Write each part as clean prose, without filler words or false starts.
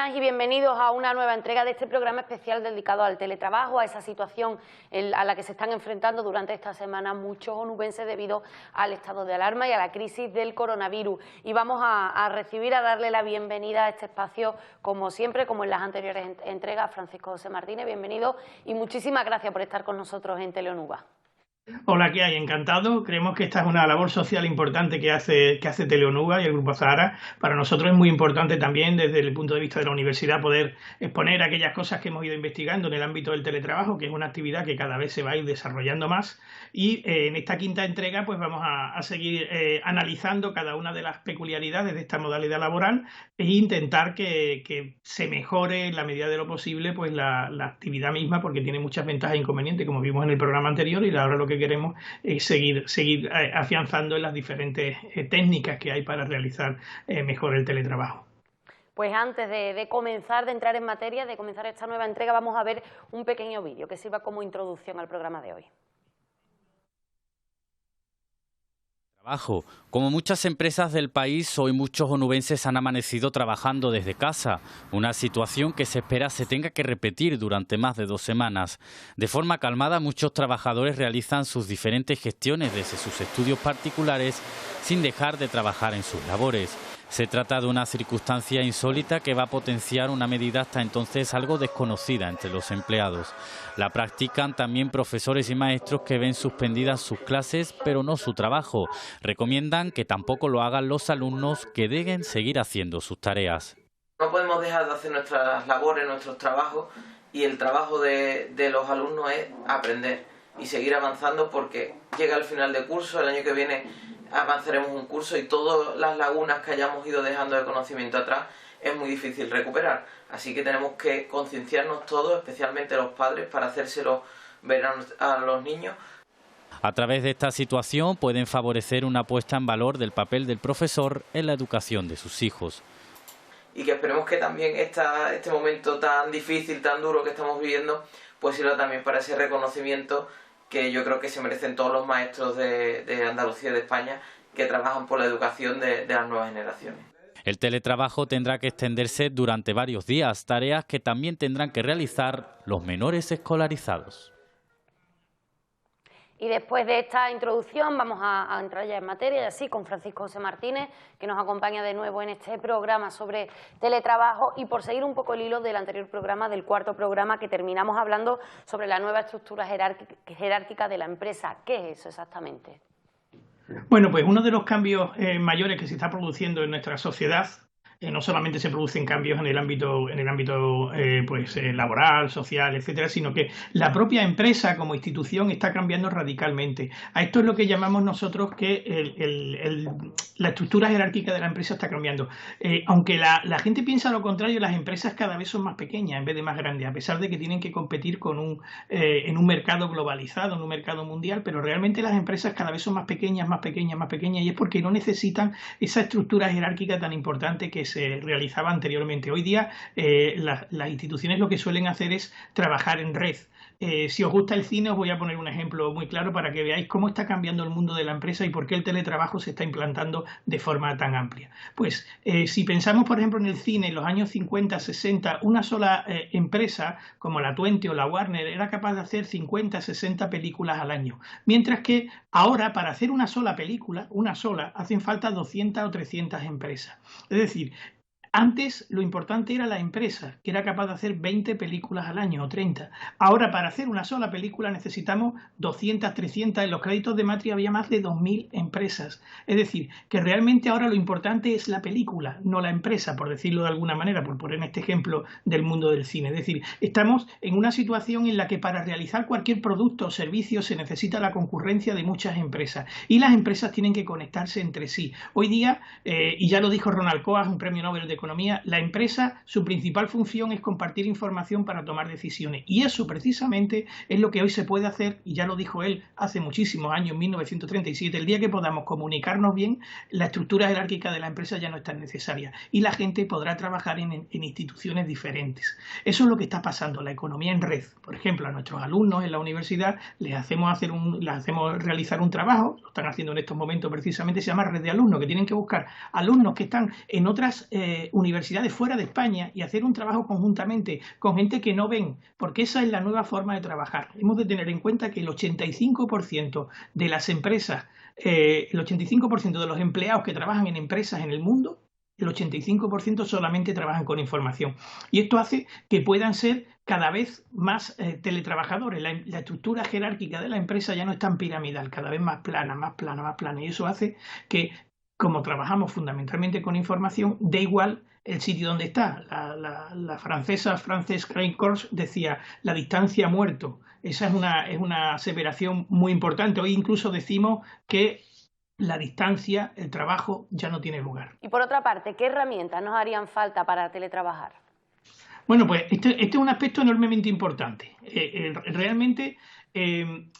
Buenas y bienvenidos a una nueva entrega de este programa especial dedicado al teletrabajo, a esa situación a la que se están enfrentando durante esta semana muchos onubenses debido al estado de alarma y a la crisis del coronavirus. Y vamos a darle la bienvenida a este espacio, como siempre, como en las anteriores entregas, Francisco José Martínez, bienvenido y muchísimas gracias por estar con nosotros en Teleonuba. Hola, ¿qué hay? Encantado. Creemos que esta es una labor social importante que hace Teleonuba y el Grupo Zahara. Para nosotros es muy importante también, desde el punto de vista de la universidad, poder exponer aquellas cosas que hemos ido investigando en el ámbito del teletrabajo, que es una actividad que cada vez se va a ir desarrollando más. Y en esta quinta entrega pues vamos a seguir analizando cada una de las peculiaridades de esta modalidad laboral e intentar que se mejore en la medida de lo posible pues la actividad misma, porque tiene muchas ventajas e inconvenientes, como vimos en el programa anterior, y ahora lo que queremos es seguir afianzando en las diferentes técnicas que hay para realizar mejor el teletrabajo. Pues antes de comenzar, de entrar en materia, de comenzar esta nueva entrega, vamos a ver un pequeño vídeo que sirva como introducción al programa de hoy. Como muchas empresas del país, hoy muchos onubenses han amanecido trabajando desde casa, una situación que se espera se tenga que repetir durante más de 2 semanas. De forma calmada, muchos trabajadores realizan sus diferentes gestiones desde sus estudios particulares sin dejar de trabajar en sus labores. Se trata de una circunstancia insólita que va a potenciar una medida hasta entonces algo desconocida entre los empleados. La practican también profesores y maestros que ven suspendidas sus clases, pero no su trabajo. Recomiendan que tampoco lo hagan los alumnos, que deben seguir haciendo sus tareas. No podemos dejar de hacer nuestras labores, nuestros trabajos, y el trabajo de los alumnos es aprender y seguir avanzando, porque llega el final de curso, el año que viene avanzaremos un curso y todas las lagunas que hayamos ido dejando de conocimiento atrás es muy difícil recuperar. Así que tenemos que concienciarnos todos, especialmente los padres, para hacérselo ver a los niños. A través de esta situación pueden favorecer una puesta en valor del papel del profesor en la educación de sus hijos. Y que esperemos que también este momento tan difícil, tan duro que estamos viviendo, pues sirva también para ese reconocimiento que yo creo que se merecen todos los maestros de Andalucía y de España que trabajan por la educación de las nuevas generaciones. El teletrabajo tendrá que extenderse durante varios días, tareas que también tendrán que realizar los menores escolarizados. Y después de esta introducción vamos a entrar ya en materia, y así con Francisco José Martínez, que nos acompaña de nuevo en este programa sobre teletrabajo, y por seguir un poco el hilo del anterior programa, del cuarto programa, que terminamos hablando sobre la nueva estructura jerárquica de la empresa. ¿Qué es eso exactamente? Bueno, pues uno de los cambios mayores que se está produciendo en nuestra sociedad, no solamente se producen cambios en el ámbito laboral, social, etcétera, sino que la propia empresa como institución está cambiando radicalmente. A esto es lo que llamamos nosotros que la estructura jerárquica de la empresa está cambiando. Aunque la gente piensa lo contrario, las empresas cada vez son más pequeñas en vez de más grandes, a pesar de que tienen que competir en un mercado globalizado, en un mercado mundial, pero realmente las empresas cada vez son más pequeñas, y es porque no necesitan esa estructura jerárquica tan importante que se realizaba anteriormente. Hoy día las instituciones lo que suelen hacer es trabajar en red. Si os gusta el cine, os voy a poner un ejemplo muy claro para que veáis cómo está cambiando el mundo de la empresa y por qué el teletrabajo se está implantando de forma tan amplia. Pues si pensamos, por ejemplo, en el cine, en los años 50, 60, una sola empresa como la Twente o la Warner era capaz de hacer 50, 60 películas al año. Mientras que ahora, para hacer una sola película, hacen falta 200 o 300 empresas. Es decir, antes lo importante era la empresa, que era capaz de hacer 20 películas al año o 30. Ahora, para hacer una sola película necesitamos 200, 300. En los créditos de Matri había más de 2.000 empresas. Es decir, que realmente ahora lo importante es la película, no la empresa, por decirlo de alguna manera, por poner este ejemplo del mundo del cine. Es decir, estamos en una situación en la que para realizar cualquier producto o servicio se necesita la concurrencia de muchas empresas. Y las empresas tienen que conectarse entre sí. Hoy día, y ya lo dijo Ronald Coase, un premio Nobel de Economía, la empresa, su principal función es compartir información para tomar decisiones, y eso precisamente es lo que hoy se puede hacer, y ya lo dijo él hace muchísimos años, en 1937, el día que podamos comunicarnos bien, la estructura jerárquica de la empresa ya no es tan necesaria y la gente podrá trabajar en instituciones diferentes. Eso es lo que está pasando, la economía en red. Por ejemplo, a nuestros alumnos en la universidad les hacemos realizar un trabajo, lo están haciendo en estos momentos precisamente, se llama red de alumnos, que tienen que buscar alumnos que están en otras universidades fuera de España y hacer un trabajo conjuntamente con gente que no ven, porque esa es la nueva forma de trabajar. Hemos de tener en cuenta que el 85% de las empresas, el 85% de los empleados que trabajan en empresas en el mundo, el 85% solamente trabajan con información. Y esto hace que puedan ser cada vez más teletrabajadores. La estructura jerárquica de la empresa ya no es tan piramidal, cada vez más plana, más plana, más plana. Y eso hace que, como trabajamos fundamentalmente con información, da igual el sitio donde está. La francesa Frances Crane-Kors decía: la distancia ha muerto. Esa es una aseveración muy importante. Hoy incluso decimos que la distancia, el trabajo, ya no tiene lugar. Y por otra parte, ¿qué herramientas nos harían falta para teletrabajar? Bueno, pues este es un aspecto enormemente importante. Realmente, en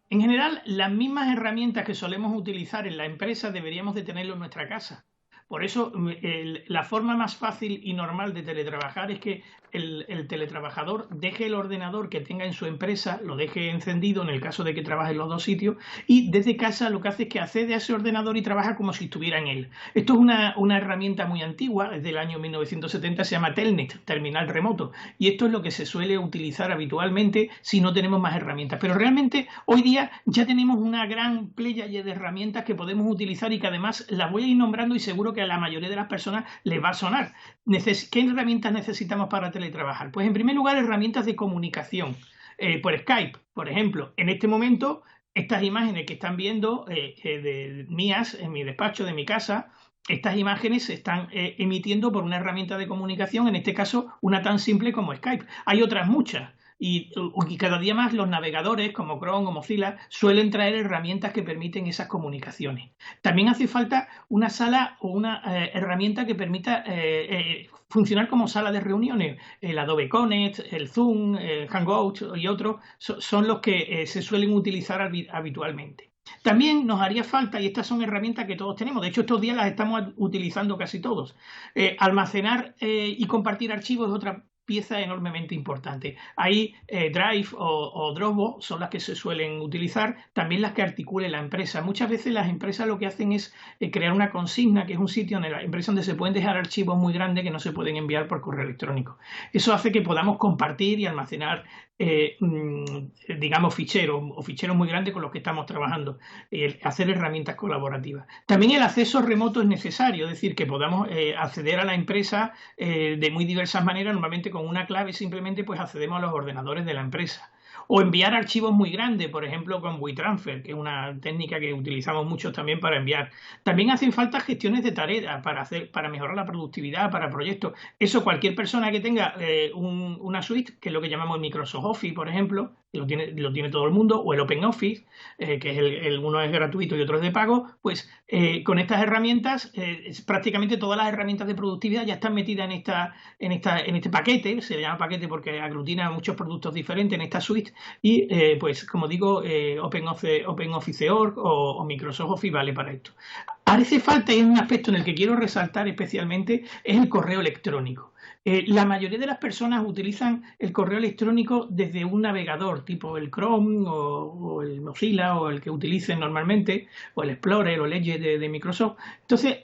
general, las mismas herramientas que solemos utilizar en la empresa deberíamos de tenerlo en nuestra casa. Por eso, la forma más fácil y normal de teletrabajar es que el teletrabajador deje el ordenador que tenga en su empresa, lo deje encendido en el caso de que trabaje en los dos sitios, y desde casa lo que hace es que accede a ese ordenador y trabaja como si estuviera en él. Esto es una herramienta muy antigua, desde el año 1970, se llama Telnet, terminal remoto, y esto es lo que se suele utilizar habitualmente si no tenemos más herramientas. Pero realmente hoy día ya tenemos una gran pléyade de herramientas que podemos utilizar y que además las voy a ir nombrando y seguro que a la mayoría de las personas les va a sonar. ¿Qué herramientas necesitamos para teletrabajar? Pues en primer lugar, herramientas de comunicación. Por Skype, por ejemplo. En este momento, estas imágenes que están viendo mías en mi despacho, de mi casa, estas imágenes se están emitiendo por una herramienta de comunicación, en este caso una tan simple como Skype. Hay otras muchas. Y cada día más los navegadores como Chrome o Mozilla suelen traer herramientas que permiten esas comunicaciones. También hace falta una sala o una herramienta que permita funcionar como sala de reuniones. El Adobe Connect, el Zoom, el Hangout y otros son los que se suelen utilizar habitualmente. También nos haría falta, y estas son herramientas que todos tenemos, de hecho estos días las estamos utilizando casi todos, almacenar y compartir archivos es otra pieza enormemente importante. Ahí Drive o Dropbox son las que se suelen utilizar, también las que articule la empresa. Muchas veces las empresas lo que hacen es crear una consigna, que es un sitio en la empresa donde se pueden dejar archivos muy grandes que no se pueden enviar por correo electrónico. Eso hace que podamos compartir y almacenar digamos ficheros muy grandes con los que estamos trabajando, hacer herramientas colaborativas. También el acceso remoto es necesario, es decir, que podamos acceder a la empresa de muy diversas maneras. Normalmente con una clave simplemente pues accedemos a los ordenadores de la empresa. O enviar archivos muy grandes, por ejemplo con WeTransfer, que es una técnica que utilizamos mucho también para enviar. También hacen falta gestiones de tareas para mejorar la productividad, para proyectos. Eso cualquier persona que tenga una suite, que es lo que llamamos Microsoft Office, por ejemplo, lo tiene todo el mundo, o el OpenOffice, que es uno es gratuito y otro es de pago, pues con estas herramientas, prácticamente todas las herramientas de productividad ya están metidas en este paquete. Se llama paquete porque aglutina muchos productos diferentes en esta suite. Y pues como digo, OpenOffice.org o Microsoft Office vale para esto. Hace falta, y es un aspecto en el que quiero resaltar especialmente, es el correo electrónico. La mayoría de las personas utilizan el correo electrónico desde un navegador tipo el Chrome o el Mozilla o el que utilicen normalmente, o el Explorer o el Edge de Microsoft. Entonces,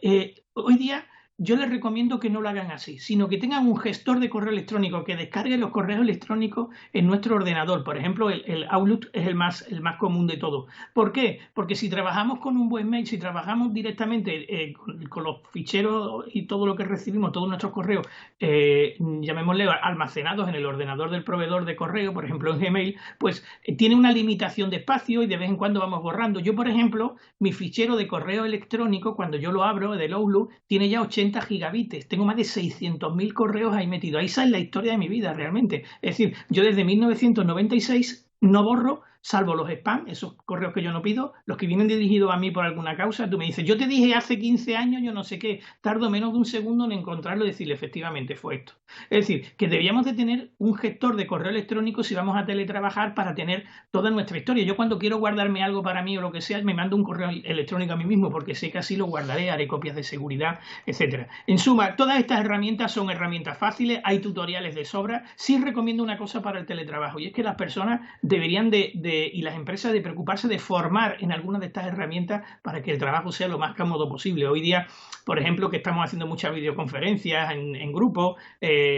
hoy día yo les recomiendo que no lo hagan así, sino que tengan un gestor de correo electrónico que descargue los correos electrónicos en nuestro ordenador. Por ejemplo, el Outlook es el más común de todo. ¿Por qué? Porque si trabajamos con un buen mail, si trabajamos directamente con los ficheros y todo lo que recibimos, todos nuestros correos, llamémosle almacenados en el ordenador del proveedor de correo, por ejemplo en Gmail, pues tiene una limitación de espacio y de vez en cuando vamos borrando. Yo, por ejemplo, mi fichero de correo electrónico, cuando yo lo abro del Outlook, tiene ya 80 gigabytes. Tengo más de 600.000 correos ahí metidos. Ahí sale la historia de mi vida realmente. Es decir, yo desde 1996 no borro, salvo los spam, esos correos que yo no pido, los que vienen dirigidos a mí por alguna causa. Tú me dices, yo te dije hace 15 años, yo no sé qué, tardo menos de un segundo en encontrarlo y decirle, efectivamente fue esto. Es decir, que deberíamos de tener un gestor de correo electrónico si vamos a teletrabajar para tener toda nuestra historia. Yo cuando quiero guardarme algo para mí o lo que sea, me mando un correo electrónico a mí mismo porque sé que así lo guardaré, haré copias de seguridad, etcétera. En suma, todas estas herramientas son herramientas fáciles, hay tutoriales de sobra. Sí recomiendo una cosa para el teletrabajo y es que las personas deberían de y las empresas de preocuparse de formar en algunas de estas herramientas para que el trabajo sea lo más cómodo posible. Hoy día, por ejemplo, que estamos haciendo muchas videoconferencias en grupo,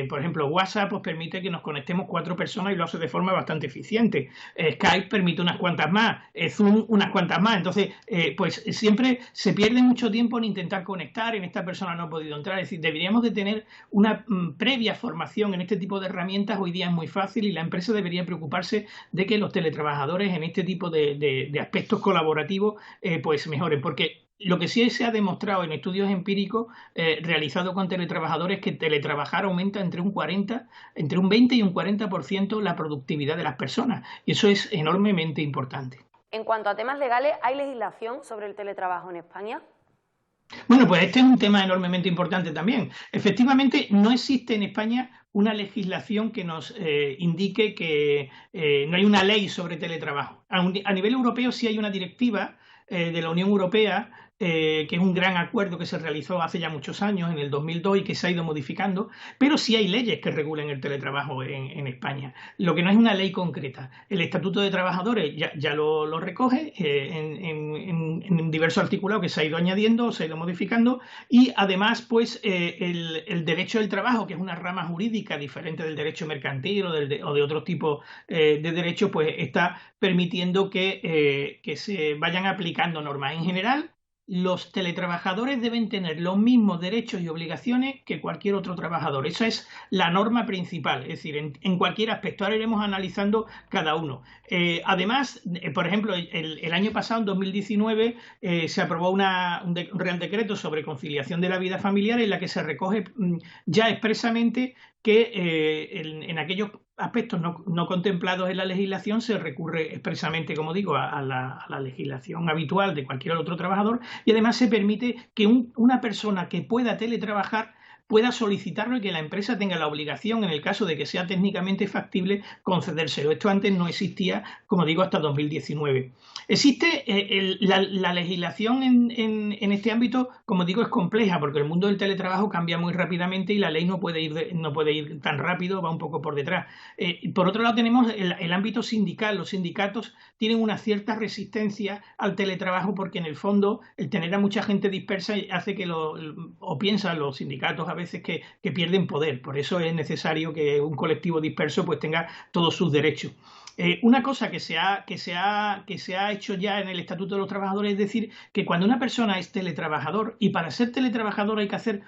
por ejemplo, WhatsApp pues, permite que nos conectemos 4 personas y lo hace de forma bastante eficiente. Skype permite unas cuantas más, Zoom unas cuantas más. Entonces, pues siempre se pierde mucho tiempo en intentar conectar, en esta persona no ha podido entrar. Es decir, deberíamos de tener una previa formación en este tipo de herramientas. Hoy día es muy fácil y la empresa debería preocuparse de que los teletrabajadores en este tipo de aspectos colaborativos pues mejoren, porque lo que sí se ha demostrado en estudios empíricos realizados con teletrabajadores es que teletrabajar aumenta entre un 20 y un 40% la productividad de las personas, y eso es enormemente importante. En cuanto a temas legales, ¿hay legislación sobre el teletrabajo en España? Bueno, pues este es un tema enormemente importante también. Efectivamente, no existe en España una legislación que nos indique que no hay una ley sobre teletrabajo. A nivel europeo sí hay una directiva de la Unión Europea, que es un gran acuerdo que se realizó hace ya muchos años, en el 2002, y que se ha ido modificando, pero sí hay leyes que regulan el teletrabajo en España. Lo que no es una ley concreta. El Estatuto de Trabajadores ya lo recoge en diversos articulados que se ha ido añadiendo, se ha ido modificando, y además pues el derecho del trabajo, que es una rama jurídica diferente del derecho mercantil o de otros tipos de derechos, pues está permitiendo que se vayan aplicando normas. En general, los teletrabajadores deben tener los mismos derechos y obligaciones que cualquier otro trabajador. Esa es la norma principal, es decir, en cualquier aspecto. Ahora iremos analizando cada uno. Además, por ejemplo, el año pasado, en 2019, se aprobó un Real Decreto sobre conciliación de la vida familiar, en la que se recoge ya expresamente que en aquellos aspectos no contemplados en la legislación se recurre expresamente, como digo, a la legislación habitual de cualquier otro trabajador, y además se permite que una persona que pueda teletrabajar pueda solicitarlo y que la empresa tenga la obligación, en el caso de que sea técnicamente factible, concedérselo. Esto antes no existía, como digo, hasta 2019. Existe la legislación en este ámbito, como digo, es compleja, porque el mundo del teletrabajo cambia muy rápidamente y la ley no puede ir tan rápido, va un poco por detrás. Por otro lado, tenemos el ámbito sindical. Los sindicatos tienen una cierta resistencia al teletrabajo porque, en el fondo, el tener a mucha gente dispersa hace que piensan los sindicatos a veces que pierden poder. Por eso es necesario que un colectivo disperso pues tenga todos sus derechos. Una cosa que se ha hecho ya en el Estatuto de los Trabajadores es decir que cuando una persona es teletrabajador, y para ser teletrabajador hay que hacer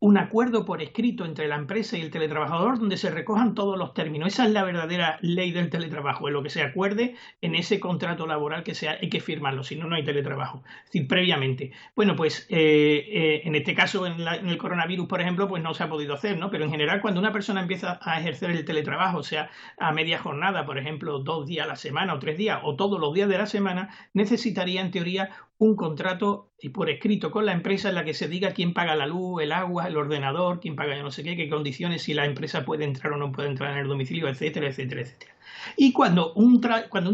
un acuerdo por escrito entre la empresa y el teletrabajador donde se recojan todos los términos. Esa es la verdadera ley del teletrabajo, en lo que se acuerde en ese contrato laboral que hay que firmarlo, si no, no hay teletrabajo. Es decir, previamente. Bueno, pues en este caso, en el coronavirus, por ejemplo, pues no se ha podido hacer, ¿no? Pero en general, cuando una persona empieza a ejercer el teletrabajo, o sea, a media jornada, por ejemplo, 2 días a la semana o 3 días, o todos los días de la semana, necesitaría, en teoría, un contrato por escrito con la empresa en la que se diga quién paga la luz, el agua, el ordenador, quién paga yo no sé qué condiciones, si la empresa puede entrar o no puede entrar en el domicilio, etcétera, etcétera, etcétera. Y cuando un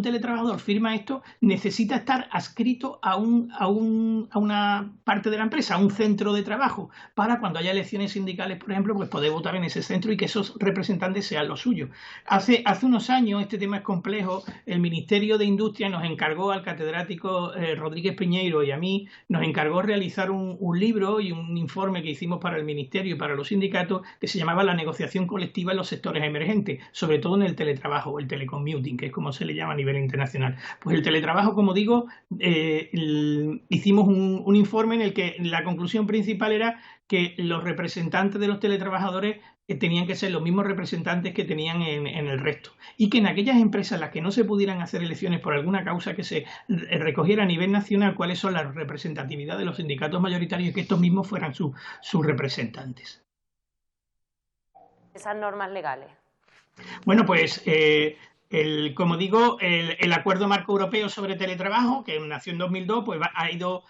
teletrabajador firma esto, necesita estar adscrito a una parte de la empresa, a un centro de trabajo, para cuando haya elecciones sindicales, por ejemplo, pues poder votar en ese centro y que esos representantes sean los suyos. Hace unos años, este tema es complejo, el Ministerio de Industria nos encargó al catedrático Rodríguez Piñeiro y a mí, nos encargó realizar un libro y un informe que hicimos para el Ministerio y para los sindicatos, que se llamaba La negociación colectiva en los sectores emergentes, sobre todo en el teletrabajo, el telecommuting, que es como se le llama a nivel internacional. Pues el teletrabajo, como digo, hicimos un informe en el que la conclusión principal era que los representantes de los teletrabajadores tenían que ser los mismos representantes que tenían en el resto, y que en aquellas empresas en las que no se pudieran hacer elecciones por alguna causa, que se recogiera a nivel nacional cuáles son las representatividades de los sindicatos mayoritarios y que estos mismos fueran sus representantes. Esas normas legales. Bueno, pues como digo, el Acuerdo Marco Europeo sobre Teletrabajo, que nació en 2002, pues ha ido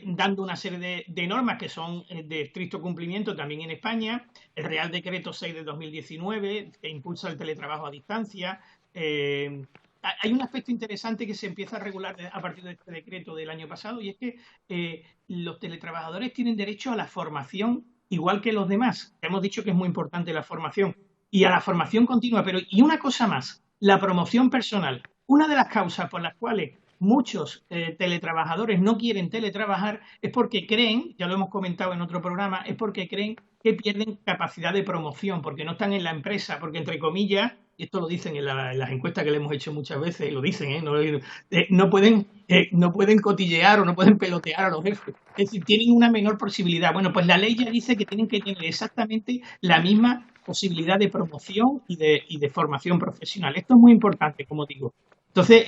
dando una serie de normas que son de estricto cumplimiento también en España. El Real Decreto 6 de 2019, que impulsa el teletrabajo a distancia. Hay un aspecto interesante que se empieza a regular a partir de este decreto del año pasado, y es que los teletrabajadores tienen derecho a la formación igual que los demás. Hemos dicho que es muy importante la formación, y a la formación continua, pero y una cosa más, la promoción personal. una de las causas por las cuales muchos teletrabajadores no quieren teletrabajar es porque creen, ya lo hemos comentado en otro programa, es porque creen que pierden capacidad de promoción, porque no están en la empresa, porque entre comillas, y esto lo dicen en las encuestas que le hemos hecho muchas veces, lo dicen, no pueden cotillear o no pueden pelotear a los jefes. Es decir, tienen una menor posibilidad. Bueno, pues la ley ya dice que tienen que tener exactamente la misma posibilidad de promoción y de formación profesional. Esto es muy importante, como digo. Entonces,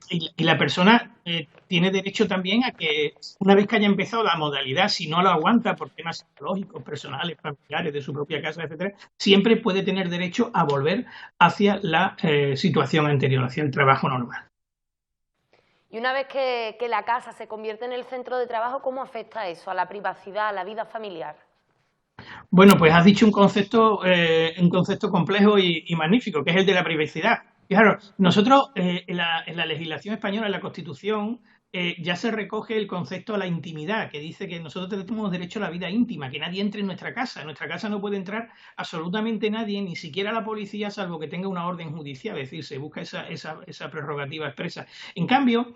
y la persona tiene derecho también a que una vez que haya empezado la modalidad, si no lo aguanta por temas psicológicos, personales, familiares, de su propia casa, etcétera, siempre puede tener derecho a volver hacia la situación anterior, hacia el trabajo normal. Y una vez que la casa se convierte en el centro de trabajo, ¿cómo afecta eso a la privacidad, a la vida familiar? Bueno, pues has dicho un concepto complejo y magnífico, que es el de la privacidad. Claro, nosotros en la legislación española, en la Constitución, ya se recoge el concepto de la intimidad, que dice que nosotros tenemos derecho a la vida íntima, que nadie entre en nuestra casa. En nuestra casa no puede entrar absolutamente nadie, ni siquiera la policía, salvo que tenga una orden judicial, es decir, se busca esa prerrogativa expresa. En cambio,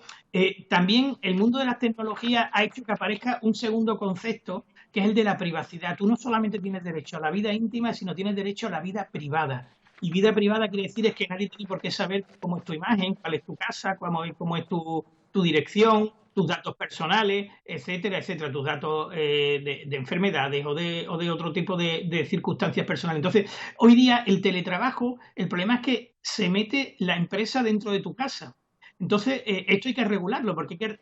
también el mundo de las tecnologías ha hecho que aparezca un segundo concepto, que es el de la privacidad. Tú no solamente tienes derecho a la vida íntima, sino tienes derecho a la vida privada. Y vida privada quiere decir es que nadie tiene por qué saber cómo es tu imagen, cuál es tu casa, cómo es tu dirección, tus datos personales, etcétera, etcétera, tus datos de enfermedades o de otro tipo de circunstancias personales. Entonces, hoy día el teletrabajo, el problema es que se mete la empresa dentro de tu casa. Entonces, esto hay que regularlo, porque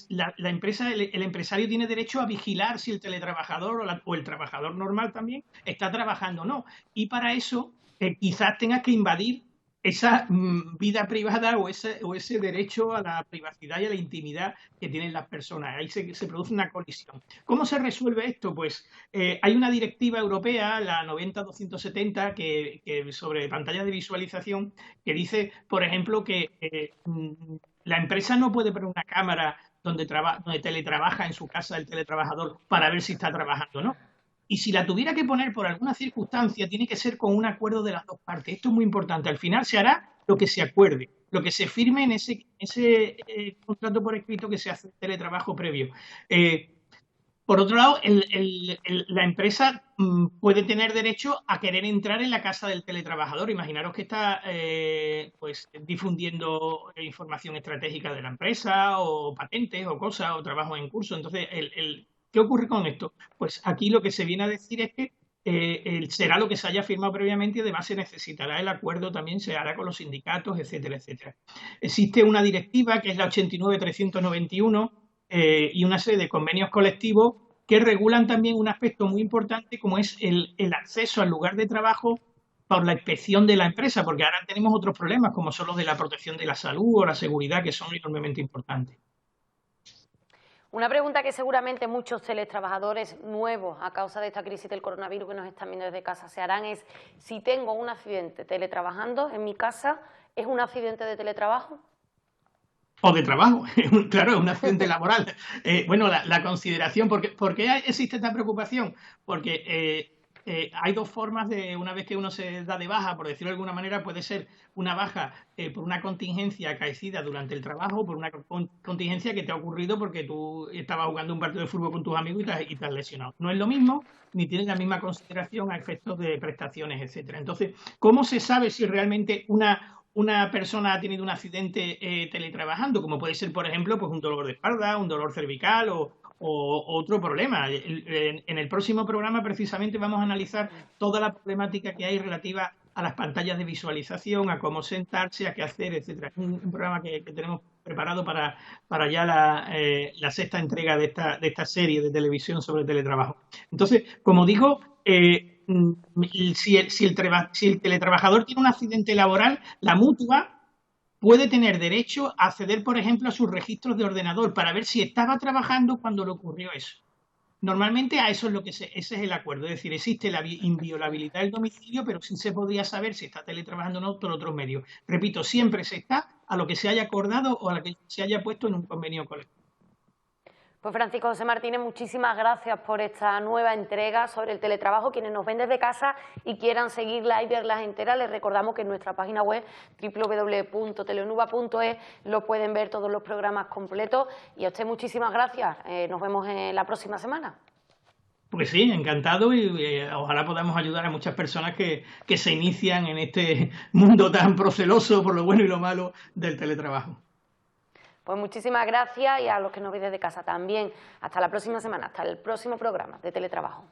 la empresa, el empresario tiene derecho a vigilar si el teletrabajador o el trabajador normal también está trabajando o no. Y para eso, quizás tengas que invadir esa vida privada o ese derecho a la privacidad y a la intimidad que tienen las personas. Ahí se produce una colisión. ¿Cómo se resuelve esto? Pues hay una directiva europea, la 90-270, que sobre pantallas de visualización, que dice, por ejemplo, que la empresa no puede poner una cámara donde teletrabaja en su casa el teletrabajador para ver si está trabajando o no. Y si la tuviera que poner por alguna circunstancia, tiene que ser con un acuerdo de las dos partes. Esto es muy importante. Al final se hará lo que se acuerde, lo que se firme en ese contrato por escrito que se hace teletrabajo previo. Por otro lado, la empresa puede tener derecho a querer entrar en la casa del teletrabajador. Imaginaros que está pues difundiendo información estratégica de la empresa o patentes o cosas o trabajos en curso. Entonces, ¿qué ocurre con esto? Pues aquí lo que se viene a decir es que será lo que se haya firmado previamente y además se necesitará el acuerdo, también se hará con los sindicatos, etcétera, etcétera. Existe una directiva que es la 89-391 y una serie de convenios colectivos que regulan también un aspecto muy importante como es el acceso al lugar de trabajo por la inspección de la empresa, porque ahora tenemos otros problemas como son los de la protección de la salud o la seguridad, que son enormemente importantes. Una pregunta que seguramente muchos teletrabajadores nuevos a causa de esta crisis del coronavirus que nos están viendo desde casa se harán es: si tengo un accidente teletrabajando en mi casa, ¿es un accidente de teletrabajo? O de trabajo, claro, es un accidente laboral. Bueno, la consideración, ¿por qué existe esta preocupación? Porque hay dos formas una vez que uno se da de baja, por decirlo de alguna manera, puede ser una baja por una contingencia acaecida durante el trabajo, por una contingencia que te ha ocurrido porque tú estabas jugando un partido de fútbol con tus amigos y te has lesionado. No es lo mismo, ni tiene la misma consideración a efectos de prestaciones, etcétera. Entonces, ¿cómo se sabe si realmente una persona ha tenido un accidente teletrabajando, como puede ser, por ejemplo, pues un dolor de espalda, un dolor cervical o otro problema? En el próximo programa precisamente vamos a analizar toda la problemática que hay relativa a las pantallas de visualización, a cómo sentarse, a qué hacer, etcétera. Es un programa que tenemos preparado para ya la sexta entrega de esta serie de televisión sobre teletrabajo. Entonces, como digo, si el teletrabajador tiene un accidente laboral, la mutua puede tener derecho a acceder, por ejemplo, a sus registros de ordenador para ver si estaba trabajando cuando le ocurrió eso. Normalmente a eso es ese es el acuerdo, es decir, existe la inviolabilidad del domicilio, pero sí se podría saber si está teletrabajando o no por otros medios. Repito, siempre se está a lo que se haya acordado o a lo que se haya puesto en un convenio colectivo. Pues Francisco José Martínez, muchísimas gracias por esta nueva entrega sobre el teletrabajo. Quienes nos ven desde casa y quieran seguirla y verlas enteras, les recordamos que en nuestra página web www.telenuba.es lo pueden ver todos los programas completos. Y a usted muchísimas gracias. Nos vemos en la próxima semana. Pues sí, encantado y ojalá podamos ayudar a muchas personas que se inician en este mundo tan proceloso por lo bueno y lo malo del teletrabajo. Pues muchísimas gracias y a los que nos veis desde casa también. Hasta la próxima semana, hasta el próximo programa de teletrabajo.